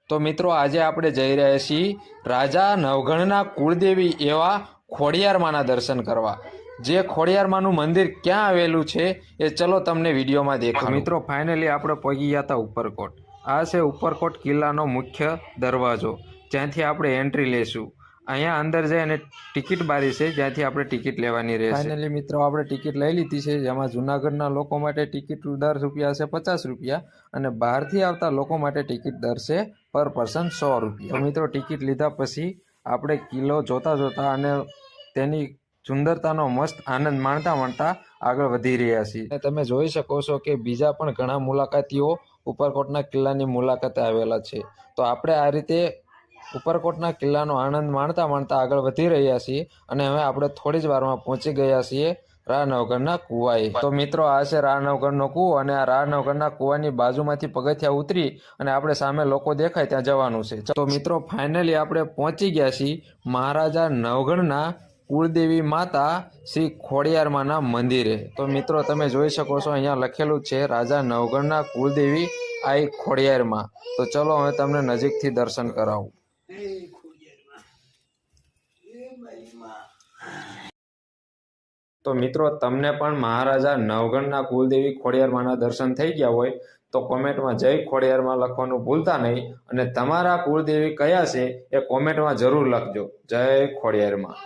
તો મિત્રો આજે આપણે જઈ રહ્યા છીએ રાજા નવઘણના કુળદેવી એવા ખોડિયારમાંના દર્શન કરવા। જે ખોડિયારમાંનું મંદિર ક્યાં આવેલું છે એ ચલો તમને વિડીયોમાં દેખો। મિત્રો ફાઇનલી આપણે પહોંચી ગયા હતા ઉપરકોટ। આ છે ઉપરકોટ કિલ્લાનો મુખ્ય દરવાજો, જ્યાંથી આપણે એન્ટ્રી લેશું। અહીંયા અંદર જઈ અને ટિકિટ બારી છે, જ્યાંથી આપણે ટિકિટ લેવાની રહેશે। ફાઇનલી મિત્રો આપણે ટિકિટ લઈ લીધી છે, જેમાં જૂનાગઢના લોકો માટે ટિકિટ દર રૂપિયા છે 50 રૂપિયા અને બહારથી આવતા લોકો માટે ટિકિટ દર છે પર પર્સન 100 રૂપિયા। તો મિત્રો ટિકિટ લીધા પછી આપણે કિલ્લો જોતા જોતા અને તેની સુંદરતાનો મસ્ત આનંદ માણતા માણતા આગળ વધી રહ્યા છીએ। અને તમે જોઈ શકો છો કે બીજા પણ ઘણા મુલાકાતીઓ ઉપરકોટના કિલ્લાની મુલાકાતે આવેલા છે। તો આપણે આ રીતે ઉપરકોટના કિલ્લાનો આનંદ માણતા માણતા આગળ વધી રહ્યા છીએ અને હવે આપણે થોડી જ વારમાં પહોંચી ગયા છીએ રા નવઘણના કુવાએ। તો મિત્રો આ છે રા નવઘણનો કૂવો અને આ રા નવઘણના કૂવાની બાજુમાંથી પગથિયા ઉતરી અને આપણે સામે લોકો દેખાય ત્યાં જવાનું છે। તો મિત્રો ફાઇનલી આપણે પહોંચી ગયા છીએ મહારાજા નવઘણના કુળદેવી માતા શ્રી ખોડિયારમાંના મંદિરે। તો મિત્રો તમે જોઈ શકો છો અહીંયા લખેલું છે રાજા નવઘણના કુળદેવી આઈ ખોડિયારમાં। તો ચલો હવે તમને નજીકથી દર્શન કરાવું। તો મિત્રો તમને પણ મહારાજા નવઘણના કુળદેવી ખોડિયારમાંના દર્શન થઈ ગયા હોય તો કોમેન્ટમાં જય ખોડિયારમાં લખવાનું ભૂલતા નહીં અને તમારા કુળદેવી કયા છે એ કોમેન્ટમાં જરૂર લખજો। જય ખોડિયારમાં।